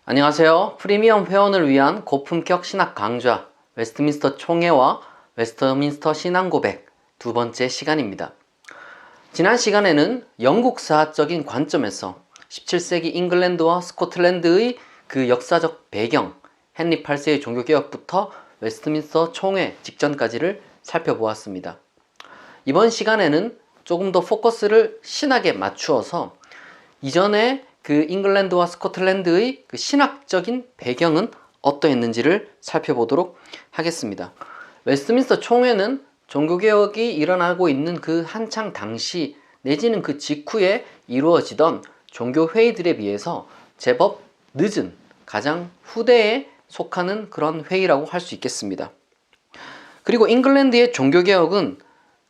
안녕하세요. 프리미엄 회원을 위한 고품격 신학 강좌 웨스트민스터 총회와 웨스트민스터 신앙 고백 두 번째 시간입니다. 지난 시간에는 영국사학적인 관점에서 17세기 잉글랜드와 스코틀랜드의 그 역사적 배경, 헨리 8세의 종교개혁부터 웨스트민스터 총회 직전까지를 살펴보았습니다. 이번 시간에는 조금 더 포커스를 신학에 맞추어서 이전에 그 잉글랜드와 스코틀랜드의 그 신학적인 배경은 어떠했는지를 살펴보도록 하겠습니다. 웨스트민스터 총회는 종교개혁이 일어나고 있는 그 한창 당시 내지는 그 직후에 이루어지던 종교회의들에 비해서 제법 늦은 가장 후대에 속하는 그런 회의라고 할 수 있겠습니다. 그리고 잉글랜드의 종교개혁은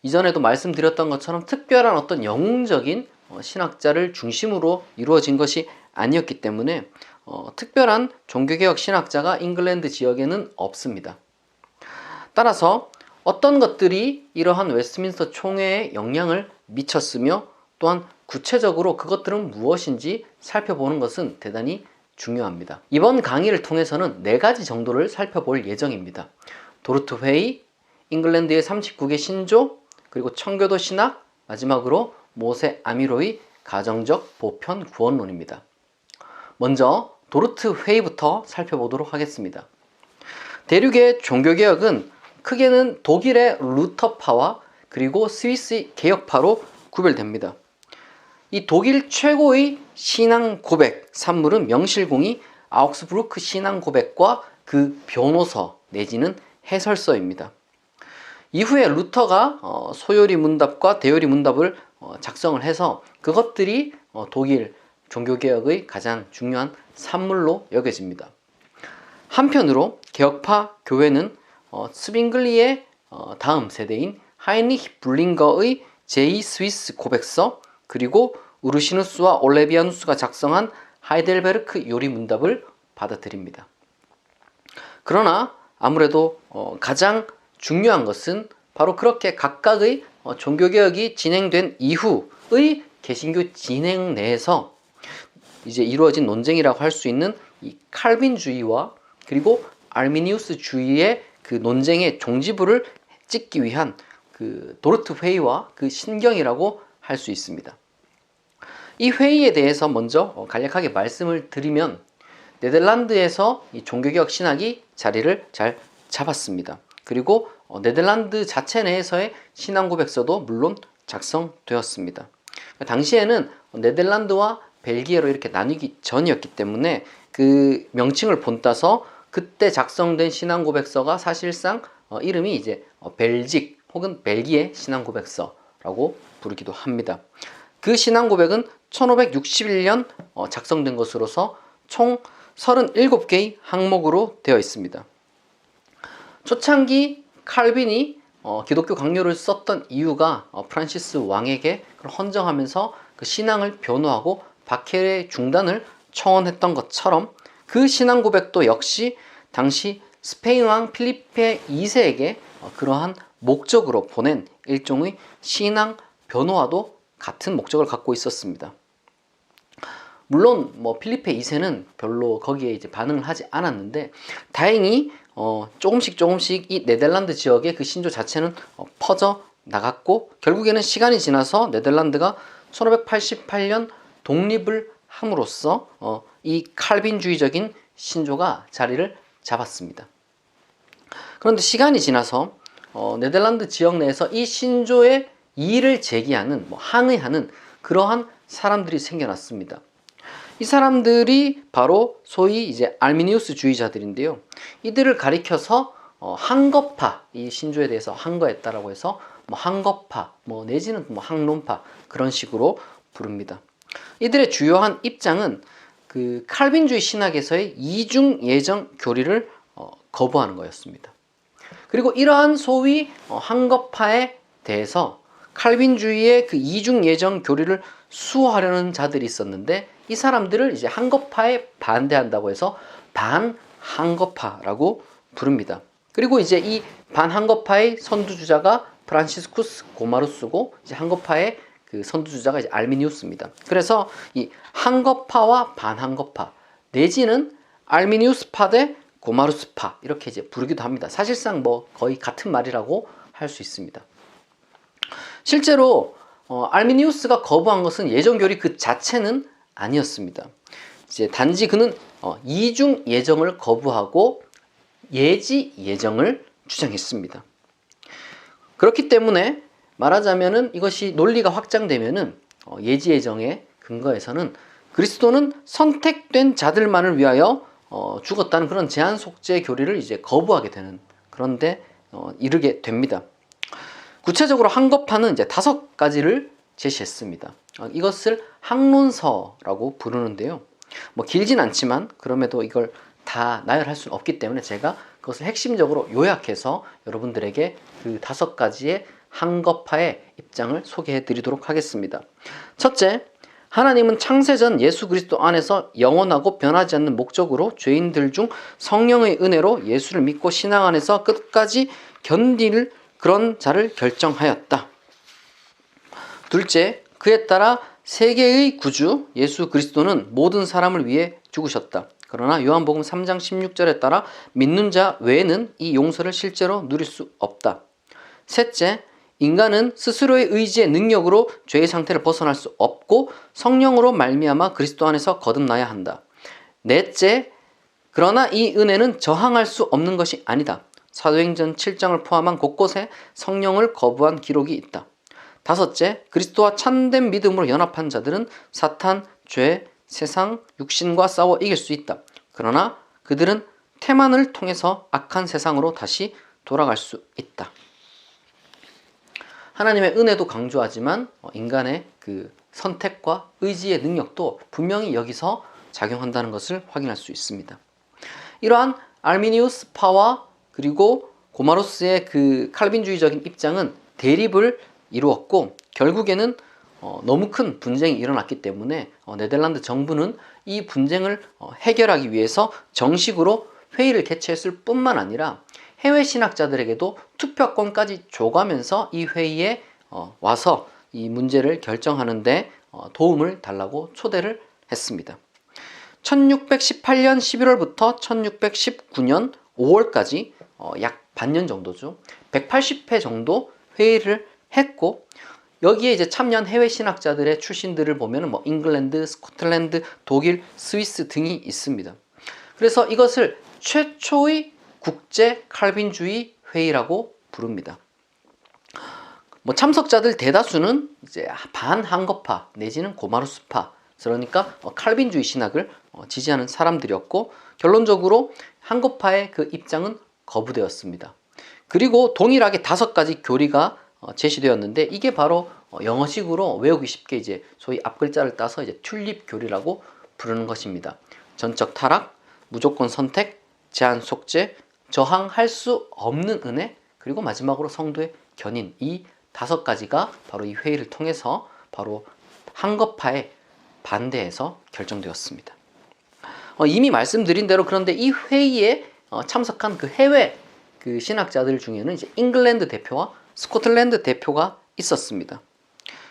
이전에도 말씀드렸던 것처럼 특별한 어떤 영웅적인 신학자를 중심으로 이루어진 것이 아니었기 때문에 특별한 종교개혁 신학자가 잉글랜드 지역에는 없습니다. 따라서 어떤 것들이 이러한 웨스트민스터 총회에 영향을 미쳤으며 또한 구체적으로 그것들은 무엇인지 살펴보는 것은 대단히 중요합니다. 이번 강의를 통해서는 4가지 정도를 살펴볼 예정입니다. 도르트 회의, 잉글랜드의 39개 신조, 그리고 청교도 신학, 마지막으로 모세 아미로의 가정적 보편 구원론입니다. 먼저 도르트 회의부터 살펴보도록 하겠습니다. 대륙의 종교개혁은 크게는 독일의 루터파와 그리고 스위스의 개혁파로 구별됩니다. 이 독일 최고의 신앙 고백 산물은 명실공히 아우크스부르크 신앙 고백과 그 변호서 내지는 해설서입니다. 이후에 루터가 소요리 문답과 대요리 문답을 작성을 해서 그것들이 독일 종교개혁의 가장 중요한 산물로 여겨집니다. 한편으로 개혁파 교회는 스빙글리의 다음 세대인 하이니히 블링거의 제2스위스 고백서 그리고 우르시누스와 올레비아누스가 작성한 하이델베르크 요리 문답을 받아들입니다. 그러나 아무래도 가장 중요한 것은 바로 그렇게 각각의 종교개혁이 진행된 이후의 개신교 진행 내에서 이제 이루어진 논쟁이라고 할 수 있는 이 칼빈주의와 그리고 아르미니우스주의의 그 논쟁의 종지부를 찍기 위한 그 도르트 회의와 그 신경이라고 할 수 있습니다. 이 회의에 대해서 먼저 간략하게 말씀을 드리면 네덜란드에서 이 종교개혁 신학이 자리를 잘 잡았습니다. 그리고 네덜란드 자체 내에서의 신앙고백서도 물론 작성되었습니다. 당시에는 네덜란드와 벨기에로 이렇게 나뉘기 전이었기 때문에 그 명칭을 본따서 그때 작성된 신앙고백서가 사실상 이름이 이제 벨직 혹은 벨기에 신앙고백서라고 부르기도 합니다. 그 신앙고백은 1561년 작성된 것으로서 총 37개의 항목으로 되어 있습니다. 초창기 칼빈이 기독교 강요를 썼던 이유가 프란시스 왕에게 그걸 헌정하면서 그 신앙을 변호하고 박해의 중단을 청원했던 것처럼 그 신앙 고백도 역시 당시 스페인 왕 필리페 2세에게 그러한 목적으로 보낸 일종의 신앙 변호와도 같은 목적을 갖고 있었습니다. 물론 필리페 2세는 별로 거기에 이제 반응을 하지 않았는데 다행히 조금씩 이 네덜란드 지역의 그 신조 자체는 퍼져 나갔고 결국에는 시간이 지나서 네덜란드가 1588년 독립을 함으로써 이 칼빈주의적인 신조가 자리를 잡았습니다. 그런데 시간이 지나서 네덜란드 지역 내에서 이 신조의 이의를 제기하는 항의하는 그러한 사람들이 생겨났습니다. 이 사람들이 바로 소위 이제 알미니우스주의자들인데요. 이들을 가리켜서 항거파, 이 신조에 대해서 항거했다라고 해서 항거파, 내지는 항론파 그런 식으로 부릅니다. 이들의 주요한 입장은 그 칼빈주의 신학에서의 이중 예정 교리를 거부하는 거였습니다. 그리고 이러한 소위 항거파에 대해서 칼빈주의의 그 이중 예정 교리를 수호하려는 자들이 있었는데 이 사람들을 이제 항거파에 반대한다고 해서 반항거파라고 부릅니다. 그리고 이제 이 반항거파의 선두주자가 프란시스쿠스 고마루스고 이제 항거파의 그 선두주자가 이제 알미니우스입니다. 그래서 이 항거파와 반항거파 내지는 알미니우스파 대 고마루스파 이렇게 이제 부르기도 합니다. 사실상 뭐 거의 같은 말이라고 할 수 있습니다. 실제로 알미니우스가 거부한 것은 예정교리 그 자체는 아니었습니다. 이제 단지 그는 이중 예정을 거부하고 예지 예정을 주장했습니다. 그렇기 때문에 말하자면은 이것이 논리가 확장되면은 예지 예정의 근거에서는 그리스도는 선택된 자들만을 위하여 죽었다는 그런 제한 속죄 교리를 이제 거부하게 되는 그런데 이르게 됩니다. 구체적으로 항거파는 이제 5가지를 제시했습니다. 이것을 항론서라고 부르는데요. 뭐 길진 않지만 그럼에도 이걸 다 나열할 수는 없기 때문에 제가 그것을 핵심적으로 요약해서 여러분들에게 그 5가지의 항거파의 입장을 소개해 드리도록 하겠습니다. 첫째, 하나님은 창세전 예수 그리스도 안에서 영원하고 변하지 않는 목적으로 죄인들 중 성령의 은혜로 예수를 믿고 신앙 안에서 끝까지 견딜 그런 자를 결정하였다. 둘째, 그에 따라 세계의 구주 예수 그리스도는 모든 사람을 위해 죽으셨다. 그러나 요한복음 3장 16절에 따라 믿는 자 외에는 이 용서를 실제로 누릴 수 없다. 셋째, 인간은 스스로의 의지의 능력으로 죄의 상태를 벗어날 수 없고 성령으로 말미암아 그리스도 안에서 거듭나야 한다. 넷째, 그러나 이 은혜는 저항할 수 없는 것이 아니다. 사도행전 7장을 포함한 곳곳에 성령을 거부한 기록이 있다. 다섯째, 그리스도와 참된 믿음으로 연합한 자들은 사탄, 죄, 세상, 육신과 싸워 이길 수 있다. 그러나 그들은 태만을 통해서 악한 세상으로 다시 돌아갈 수 있다. 하나님의 은혜도 강조하지만 인간의 그 선택과 의지의 능력도 분명히 여기서 작용한다는 것을 확인할 수 있습니다. 이러한 알미니우스파와 그리고 고마로스의 그 칼빈주의적인 입장은 대립을 이루었고 결국에는 너무 큰 분쟁이 일어났기 때문에 네덜란드 정부는 이 분쟁을 해결하기 위해서 정식으로 회의를 개최했을 뿐만 아니라 해외 신학자들에게도 투표권까지 줘가면서 이 회의에 와서 이 문제를 결정하는데 도움을 달라고 초대를 했습니다. 1618년 11월부터 1619년 5월까지 약 반년 정도죠. 180회 정도 회의를 했고 여기에 이제 참여한 해외 신학자들의 출신들을 보면은 뭐 잉글랜드, 스코틀랜드, 독일, 스위스 등이 있습니다. 그래서 이것을 최초의 국제 칼빈주의 회의라고 부릅니다. 뭐 참석자들 대다수는 이제 반항거파 내지는 고마루스파, 그러니까 칼빈주의 신학을 지지하는 사람들이었고 결론적으로 항거파의 그 입장은 거부되었습니다. 그리고 동일하게 5가지 교리가 제시되었는데 이게 바로 영어식으로 외우기 쉽게 이제 소위 앞글자를 따서 이제 튤립 교리라고 부르는 것입니다. 전적 타락, 무조건 선택, 제한 속죄, 저항할 수 없는 은혜, 그리고 마지막으로 성도의 견인, 이 5가지가 바로 이 회의를 통해서 바로 항거파에 반대해서 결정되었습니다. 이미 말씀드린 대로 그런데 이 회의에 참석한 그 해외 그 신학자들 중에는 이제 잉글랜드 대표와 스코틀랜드 대표가 있었습니다.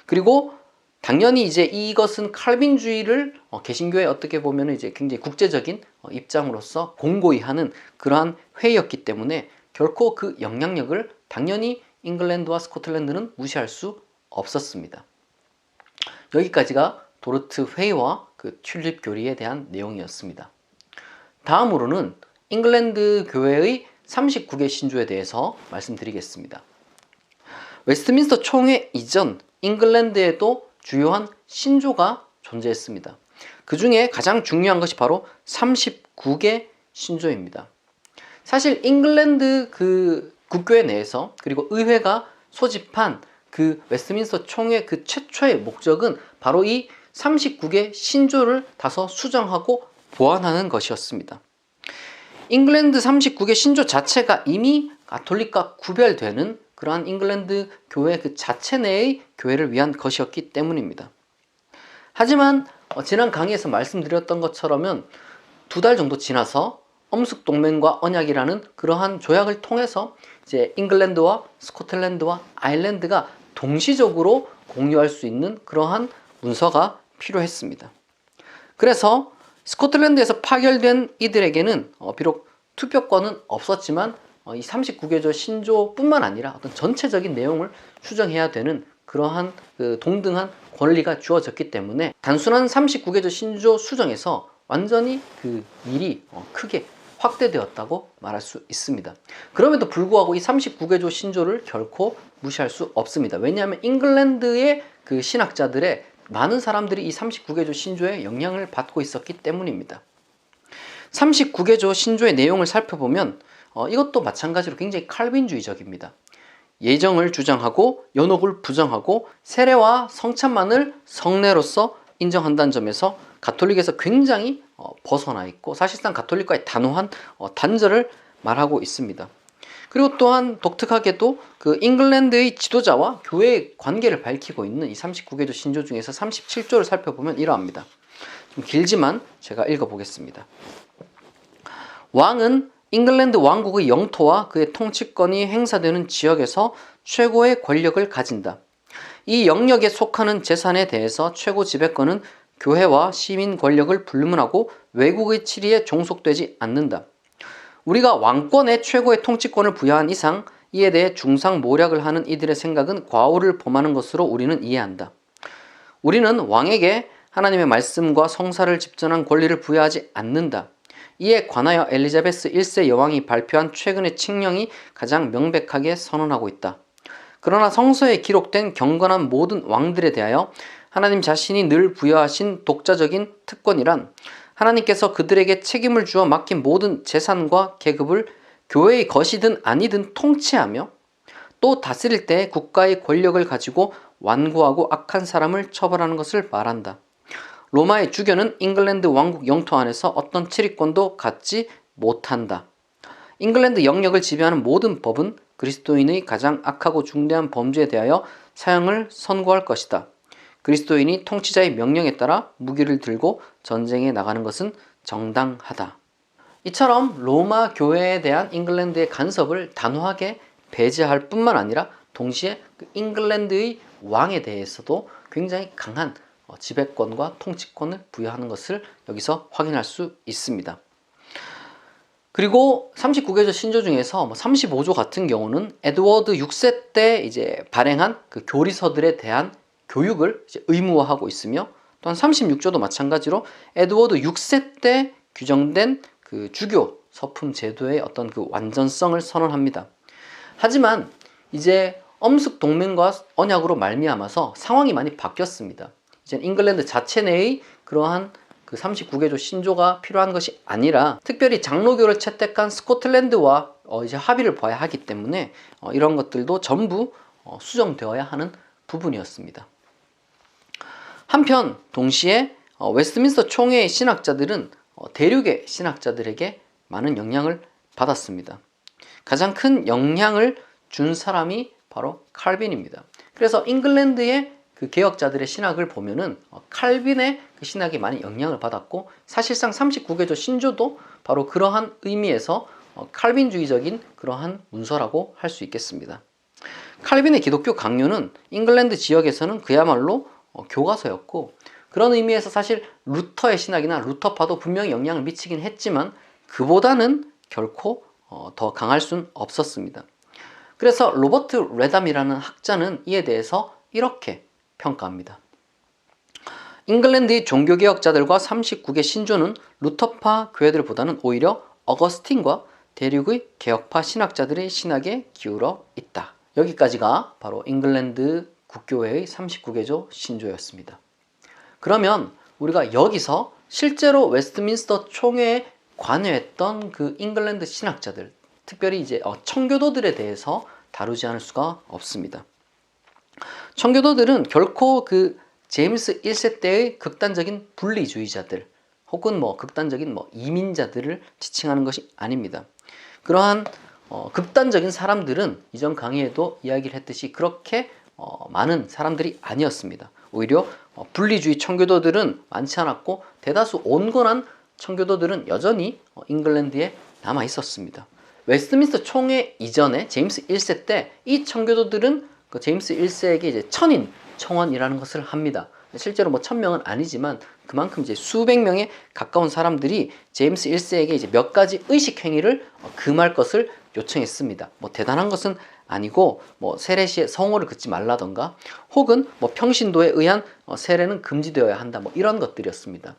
그리고 당연히 이제 이것은 칼빈주의를 개신교의 어떻게 보면 이제 굉장히 국제적인 입장으로서 공고히 하는 그러한 회의였기 때문에 결코 그 영향력을 당연히 잉글랜드와 스코틀랜드는 무시할 수 없었습니다. 여기까지가 도르트 회의와 그 튤립 교리에 대한 내용이었습니다. 다음으로는 잉글랜드 교회의 39개 신조에 대해서 말씀드리겠습니다. 웨스트민스터 총회 이전 잉글랜드에도 주요한 신조가 존재했습니다. 그 중에 가장 중요한 것이 바로 39개 신조입니다. 사실 잉글랜드 그 국교회 내에서 그리고 의회가 소집한 그 웨스트민스터 총회 그 최초의 목적은 바로 이 39개 신조를 다소 수정하고 보완하는 것이었습니다. 잉글랜드 39개 신조 자체가 이미 가톨릭과 구별되는 그러한 잉글랜드 교회 그 자체 내의 교회를 위한 것이었기 때문입니다. 하지만 지난 강의에서 말씀드렸던 것처럼 2달 정도 지나서 엄숙동맹과 언약이라는 그러한 조약을 통해서 이제 잉글랜드와 스코틀랜드와 아일랜드가 동시적으로 공유할 수 있는 그러한 문서가 필요했습니다. 그래서 스코틀랜드에서 파견된 이들에게는 비록 투표권은 없었지만 이 39개조 신조뿐만 아니라 어떤 전체적인 내용을 수정해야 되는 그러한 그 동등한 권리가 주어졌기 때문에 단순한 39개조 신조 수정에서 완전히 그 일이 크게 확대되었다고 말할 수 있습니다. 그럼에도 불구하고 이 39개조 신조를 결코 무시할 수 없습니다. 왜냐하면 잉글랜드의 그 신학자들의 많은 사람들이 이 39개조 신조에 영향을 받고 있었기 때문입니다. 39개조 신조의 내용을 살펴보면 이것도 마찬가지로 굉장히 칼빈주의적입니다. 예정을 주장하고 연옥을 부정하고 세례와 성찬만을 성례로서 인정한다는 점에서 가톨릭에서 굉장히 벗어나 있고 사실상 가톨릭과의 단호한 단절을 말하고 있습니다. 그리고 또한 독특하게도 그 잉글랜드의 지도자와 교회의 관계를 밝히고 있는 이 39개조 신조 중에서 37조를 살펴보면 이러합니다. 좀 길지만 제가 읽어보겠습니다. 왕은 잉글랜드 왕국의 영토와 그의 통치권이 행사되는 지역에서 최고의 권력을 가진다. 이 영역에 속하는 재산에 대해서 최고 지배권은 교회와 시민 권력을 불문하고 외국의 치리에 종속되지 않는다. 우리가 왕권에 최고의 통치권을 부여한 이상 이에 대해 중상모략을 하는 이들의 생각은 과오를 범하는 것으로 우리는 이해한다. 우리는 왕에게 하나님의 말씀과 성사를 집전한 권리를 부여하지 않는다. 이에 관하여 엘리자베스 1세 여왕이 발표한 최근의 칙령이 가장 명백하게 선언하고 있다. 그러나 성서에 기록된 경건한 모든 왕들에 대하여 하나님 자신이 늘 부여하신 독자적인 특권이란 하나님께서 그들에게 책임을 주어 맡긴 모든 재산과 계급을 교회의 것이든 아니든 통치하며 또 다스릴 때 국가의 권력을 가지고 완고하고 악한 사람을 처벌하는 것을 말한다. 로마의 주교는 잉글랜드 왕국 영토 안에서 어떤 치리권도 갖지 못한다. 잉글랜드 영역을 지배하는 모든 법은 그리스도인의 가장 악하고 중대한 범죄에 대하여 사형을 선고할 것이다. 그리스도인이 통치자의 명령에 따라 무기를 들고 전쟁에 나가는 것은 정당하다. 이처럼 로마 교회에 대한 잉글랜드의 간섭을 단호하게 배제할 뿐만 아니라 동시에 그 잉글랜드의 왕에 대해서도 굉장히 강한 지배권과 통치권을 부여하는 것을 여기서 확인할 수 있습니다. 그리고 39개조 신조 중에서 35조 같은 경우는 에드워드 6세 때 이제 발행한 그 교리서들에 대한 교육을 이제 의무화하고 있으며 또한 36조도 마찬가지로 에드워드 6세 때 규정된 그 주교 서품 제도의 어떤 그 완전성을 선언합니다. 하지만 이제 엄숙 동맹과 언약으로 말미암아서 상황이 많이 바뀌었습니다. 이제 잉글랜드 자체 내의 그러한 그 39개조 신조가 필요한 것이 아니라 특별히 장로교를 채택한 스코틀랜드와 이제 합의를 봐야 하기 때문에 이런 것들도 전부 수정되어야 하는 부분이었습니다. 한편 동시에 웨스트민스터 총회의 신학자들은 대륙의 신학자들에게 많은 영향을 받았습니다. 가장 큰 영향을 준 사람이 바로 칼빈입니다. 그래서 잉글랜드의 그 개혁자들의 신학을 보면은 칼빈의 그 신학이 많이 영향을 받았고 사실상 39개조 신조도 바로 그러한 의미에서 칼빈주의적인 그러한 문서라고 할 수 있겠습니다. 칼빈의 기독교 강요는 잉글랜드 지역에서는 그야말로 교과서였고 그런 의미에서 사실 루터의 신학이나 루터파도 분명히 영향을 미치긴 했지만 그보다는 결코 더 강할 수는 없었습니다. 그래서 로버트 레담이라는 학자는 이에 대해서 이렇게 평가합니다. 잉글랜드의 종교개혁자들과 39개 신조는 루터파 교회들보다는 오히려 어거스틴과 대륙의 개혁파 신학자들의 신학에 기울어 있다. 여기까지가 바로 잉글랜드 국교회의 39개조 신조였습니다. 그러면 우리가 여기서 실제로 웨스트민스터 총회에 관여했던 그 잉글랜드 신학자들, 특별히 이제 청교도들에 대해서 다루지 않을 수가 없습니다. 청교도들은 결코 그 제임스 1세 때의 극단적인 분리주의자들 혹은 극단적인 이민자들을 지칭하는 것이 아닙니다. 그러한 극단적인 사람들은 이전 강의에도 이야기를 했듯이 그렇게 많은 사람들이 아니었습니다. 오히려 분리주의 청교도들은 많지 않았고 대다수 온건한 청교도들은 여전히 잉글랜드에 남아 있었습니다. 웨스트민스터 총회 이전에 제임스 1세 때 이 청교도들은 그 제임스 1세에게 이제 천인 청원이라는 것을 합니다. 실제로 뭐 1000명은 아니지만 그만큼 이제 수백 명에 가까운 사람들이 제임스 1세에게 이제 몇 가지 의식 행위를 금할 것을 요청했습니다. 뭐 대단한 것은 아니고 뭐 세례 시에 성호를 긋지 말라던가 혹은 뭐 평신도에 의한 세례는 금지되어야 한다 뭐 이런 것들이었습니다.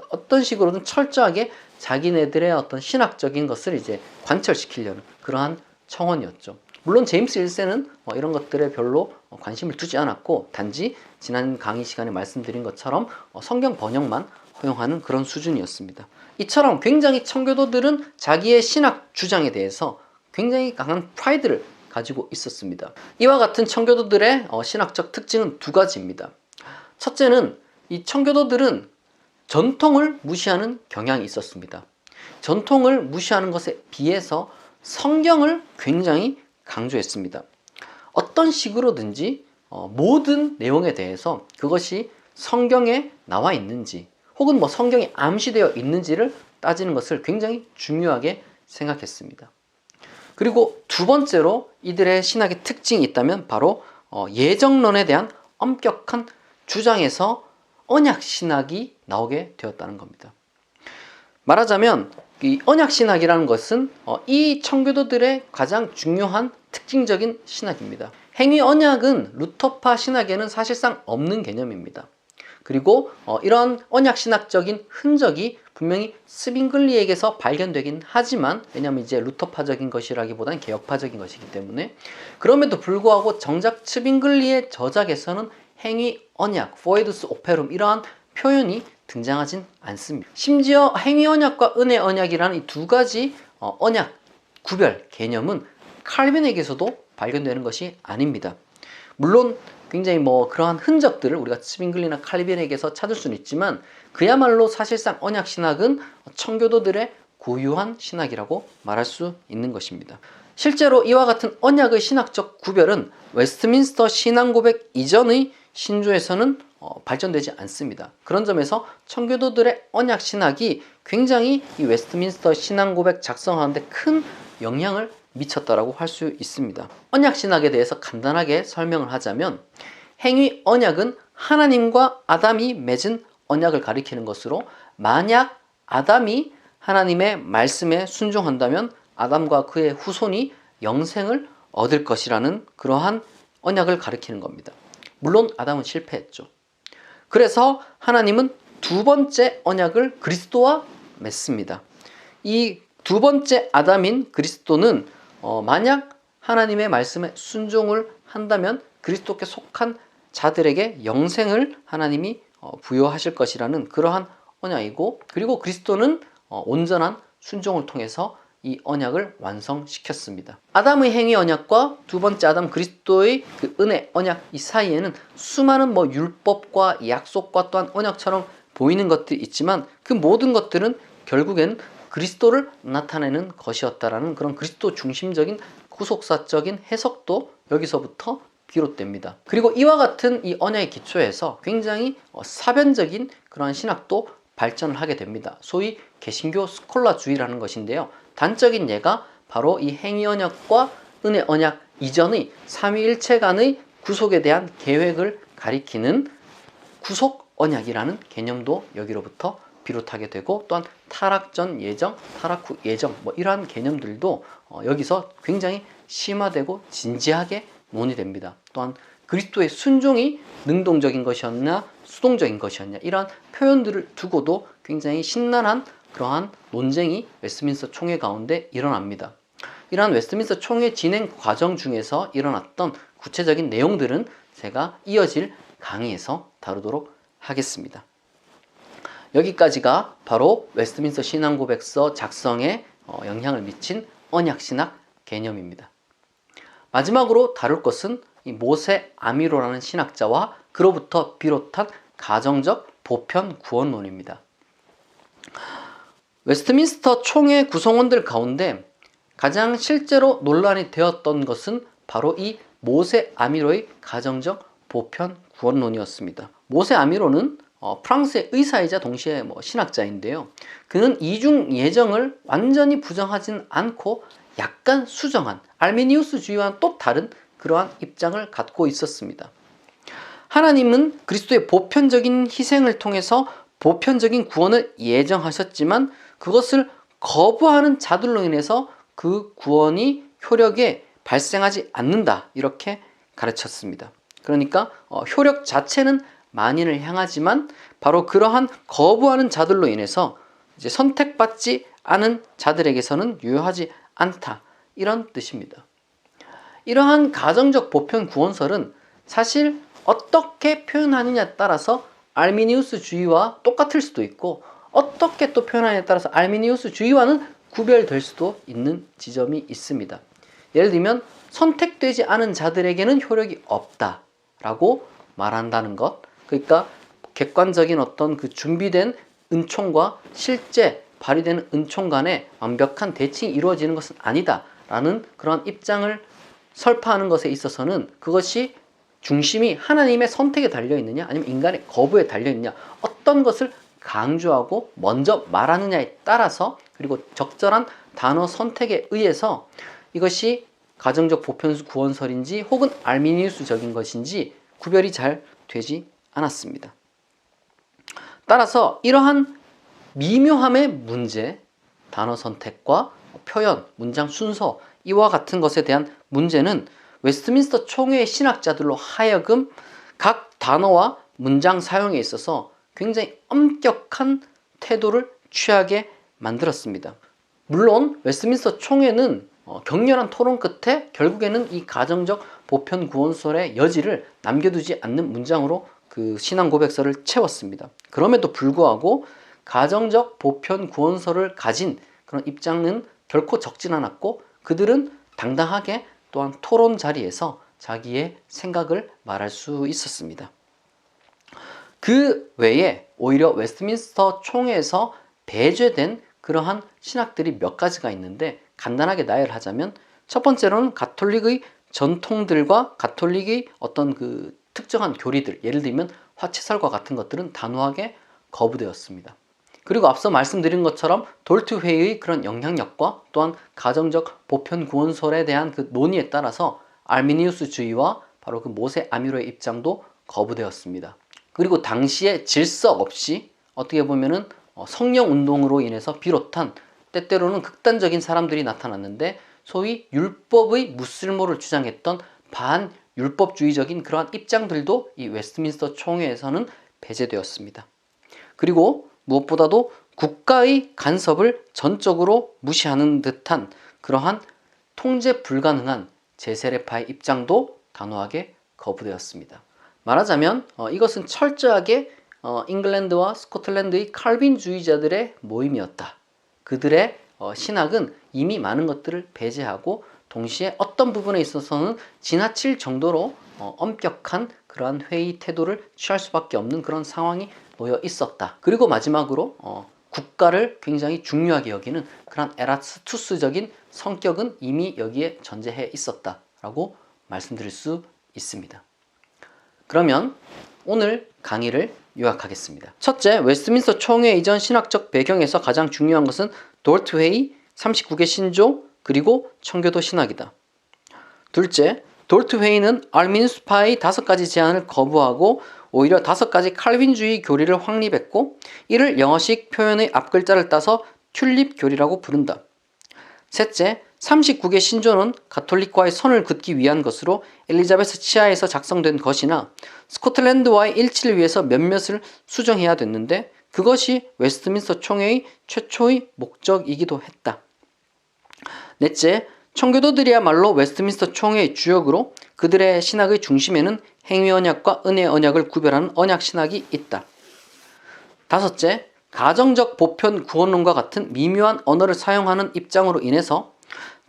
어떤 식으로든 철저하게 자기네들의 어떤 신학적인 것을 이제 관철시키려는 그러한 청원이었죠. 물론 제임스 1세는 이런 것들에 별로 관심을 두지 않았고 단지 지난 강의 시간에 말씀드린 것처럼 성경 번역만 허용하는 그런 수준이었습니다. 이처럼 굉장히 청교도들은 자기의 신학 주장에 대해서 굉장히 강한 프라이드를 가지고 있었습니다. 이와 같은 청교도들의 신학적 특징은 두 가지입니다. 첫째는 이 청교도들은 전통을 무시하는 경향이 있었습니다. 전통을 무시하는 것에 비해서 성경을 굉장히 강조했습니다. 어떤 식으로든지 모든 내용에 대해서 그것이 성경에 나와 있는지 혹은 뭐 성경에 암시되어 있는지를 따지는 것을 굉장히 중요하게 생각했습니다. 그리고 두 번째로 이들의 신학의 특징이 있다면 바로 예정론에 대한 엄격한 주장에서 언약신학이 나오게 되었다는 겁니다. 말하자면 이 언약신학이라는 것은 이 청교도들의 가장 중요한 특징적인 신학입니다. 행위언약은 루터파 신학에는 사실상 없는 개념입니다. 그리고 이런 언약신학적인 흔적이 분명히 스빙글리에게서 발견되긴 하지만 왜냐하면 이제 루터파적인 것이라기보다는 개혁파적인 것이기 때문에 그럼에도 불구하고 정작 스빙글리의 저작에서는 행위 언약, 포에두스 오페룸 이러한 표현이 등장하진 않습니다. 심지어 행위 언약과 은혜 언약이라는 이 두 가지 언약 구별 개념은 칼빈에게서도 발견되는 것이 아닙니다. 물론 굉장히 뭐 그러한 흔적들을 우리가 스빙글리나 칼빈에게서 찾을 수는 있지만 그야말로 사실상 언약 신학은 청교도들의 고유한 신학이라고 말할 수 있는 것입니다. 실제로 이와 같은 언약의 신학적 구별은 웨스트민스터 신앙고백 이전의 신조에서는 발전되지 않습니다. 그런 점에서 청교도들의 언약 신학이 굉장히 이 웨스트민스터 신앙고백 작성하는데 큰 영향을 미쳤다라고 할 수 있습니다. 언약 신학에 대해서 간단하게 설명을 하자면 행위 언약은 하나님과 아담이 맺은 언약을 가리키는 것으로 만약 아담이 하나님의 말씀에 순종한다면 아담과 그의 후손이 영생을 얻을 것이라는 그러한 언약을 가리키는 겁니다. 물론 아담은 실패했죠. 그래서 하나님은 두 번째 언약을 그리스도와 맺습니다. 이 두 번째 아담인 그리스도는 만약 하나님의 말씀에 순종을 한다면 그리스도께 속한 자들에게 영생을 하나님이 부여하실 것이라는 그러한 언약이고 그리고 그리스도는 온전한 순종을 통해서 이 언약을 완성시켰습니다. 아담의 행위 언약과 두 번째 아담 그리스도의 그 은혜 언약 이 사이에는 수많은 뭐 율법과 약속과 또한 언약처럼 보이는 것들이 있지만 그 모든 것들은 결국엔 그리스도를 나타내는 것이었다라는 그런 그리스도 중심적인 구속사적인 해석도 여기서부터 비롯됩니다. 그리고 이와 같은 이 언약의 기초에서 굉장히 사변적인 그러한 신학도 발전을 하게 됩니다. 소위 개신교 스콜라주의라는 것인데요. 단적인 예가 바로 이 행위 언약과 은혜 언약 이전의 삼위일체 간의 구속에 대한 계획을 가리키는 구속 언약이라는 개념도 여기로부터 비롯하게 되고 또한 타락 전 예정, 타락 후 예정 뭐 이러한 개념들도 여기서 굉장히 심화되고 진지하게 논의됩니다. 또한 그리스도의 순종이 능동적인 것이었나 수동적인 것이었냐 이러한 표현들을 두고도 굉장히 신랄한 그러한 논쟁이 웨스트민스터 총회 가운데 일어납니다. 이러한 웨스트민스터 총회 진행 과정 중에서 일어났던 구체적인 내용들은 제가 이어질 강의에서 다루도록 하겠습니다. 여기까지가 바로 웨스트민스터 신앙고백서 작성에 영향을 미친 언약신학 개념입니다. 마지막으로 다룰 것은 이 모세 아미로라는 신학자와 그로부터 비롯한 가정적 보편 구원론입니다. 웨스트민스터 총회 구성원들 가운데 가장 실제로 논란이 되었던 것은 바로 이 모세 아미로의 가정적 보편 구원론이었습니다. 모세 아미로는 프랑스의 의사이자 동시에 신학자인데요. 그는 이중 예정을 완전히 부정하진 않고 약간 수정한 알미니우스주의와는 또 다른 그러한 입장을 갖고 있었습니다. 하나님은 그리스도의 보편적인 희생을 통해서 보편적인 구원을 예정하셨지만 그것을 거부하는 자들로 인해서 그 구원이 효력에 발생하지 않는다, 이렇게 가르쳤습니다. 그러니까 효력 자체는 만인을 향하지만 바로 그러한 거부하는 자들로 인해서 이제 선택받지 않은 자들에게서는 유효하지 않다, 이런 뜻입니다. 이러한 가정적 보편 구원설은 사실 어떻게 표현하느냐에 따라서 알미니우스주의와 똑같을 수도 있고 어떻게 또 표현하느냐에 따라서 알미니우스주의와는 구별될 수도 있는 지점이 있습니다. 예를 들면 선택되지 않은 자들에게는 효력이 없다라고 말한다는 것, 그러니까 객관적인 어떤 그 준비된 은총과 실제 발휘되는 은총 간의 완벽한 대칭이 이루어지는 것은 아니다라는 그런 입장을 설파하는 것에 있어서는 그것이 중심이 하나님의 선택에 달려있느냐 아니면 인간의 거부에 달려있느냐, 어떤 것을 강조하고 먼저 말하느냐에 따라서, 그리고 적절한 단어 선택에 의해서 이것이 가정적 보편 구원설인지 혹은 알미니우스적인 것인지 구별이 잘 되지 않았습니다. 따라서 이러한 미묘함의 문제, 단어 선택과 표현, 문장 순서, 이와 같은 것에 대한 문제는 웨스트민스터 총회의 신학자들로 하여금 각 단어와 문장 사용에 있어서 굉장히 엄격한 태도를 취하게 만들었습니다. 물론 웨스트민스터 총회는 격렬한 토론 끝에 결국에는 이 가정적 보편 구원설의 여지를 남겨두지 않는 문장으로 그 신앙 고백서를 채웠습니다. 그럼에도 불구하고 가정적 보편 구원설을 가진 그런 입장은 결코 적진 않았고, 그들은 당당하게 또한 토론 자리에서 자기의 생각을 말할 수 있었습니다. 그 외에 오히려 웨스트민스터 총회에서 배제된 그러한 신학들이 몇 가지가 있는데 간단하게 나열하자면, 첫 번째로는 가톨릭의 전통들과 가톨릭의 어떤 그 특정한 교리들, 예를 들면 화채설과 같은 것들은 단호하게 거부되었습니다. 그리고 앞서 말씀드린 것처럼 돌트 회의의 그런 영향력과 또한 가정적 보편 구원설에 대한 그 논의에 따라서 알미니우스주의와 바로 그 모세 아미로의 입장도 거부되었습니다. 그리고 당시에 질서 없이 어떻게 보면은 성령 운동으로 인해서 비롯한 때때로는 극단적인 사람들이 나타났는데, 소위 율법의 무쓸모를 주장했던 반율법주의적인 그러한 입장들도 이 웨스트민스터 총회에서는 배제되었습니다. 그리고 무엇보다도 국가의 간섭을 전적으로 무시하는 듯한 그러한 통제 불가능한 제세례파의 입장도 단호하게 거부되었습니다. 말하자면 이것은 철저하게 잉글랜드와 스코틀랜드의 칼빈주의자들의 모임이었다. 그들의 신학은 이미 많은 것들을 배제하고 동시에 어떤 부분에 있어서는 지나칠 정도로 엄격한 그러한 회의 태도를 취할 수밖에 없는 그런 상황이 놓여 있었다. 그리고 마지막으로 국가를 굉장히 중요하게 여기는 그런 에라스투스적인 성격은 이미 여기에 전제해 있었다라고 말씀드릴 수 있습니다. 그러면 오늘 강의를 요약하겠습니다. 첫째, 웨스트민스터 총회 이전 신학적 배경에서 가장 중요한 것은 돌트 회의, 39개 신조, 그리고 청교도 신학이다. 둘째, 돌트 회의는 알미니우스파의 5가지 제안을 거부하고 오히려 5가지 칼빈주의 교리를 확립했고, 이를 영어식 표현의 앞글자를 따서 튤립 교리라고 부른다. 셋째, 39개 신조는 가톨릭과의 선을 긋기 위한 것으로 엘리자베스 치하에서 작성된 것이나 스코틀랜드와의 일치를 위해서 몇몇을 수정해야 됐는데, 그것이 웨스트민스터 총회의 최초의 목적이기도 했다. 넷째, 청교도들이야말로 웨스트민스터 총회의 주역으로 그들의 신학의 중심에는 행위 언약과 은혜 언약을 구별하는 언약 신학이 있다. 다섯째, 가정적 보편 구원론과 같은 미묘한 언어를 사용하는 입장으로 인해서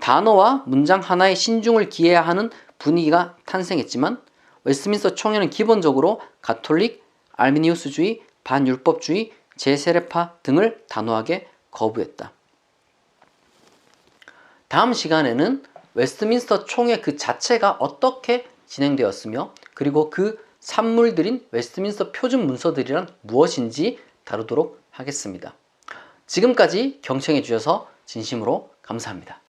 단어와 문장 하나에 신중을 기해야 하는 분위기가 탄생했지만, 웨스트민스터 총회는 기본적으로 가톨릭, 알미니우스주의, 반율법주의, 제세례파 등을 단호하게 거부했다. 다음 시간에는 웨스트민스터 총회 그 자체가 어떻게 진행되었으며, 그리고 그 산물들인 웨스트민스터 표준 문서들이란 무엇인지 다루도록 하겠습니다. 지금까지 경청해 주셔서 진심으로 감사합니다.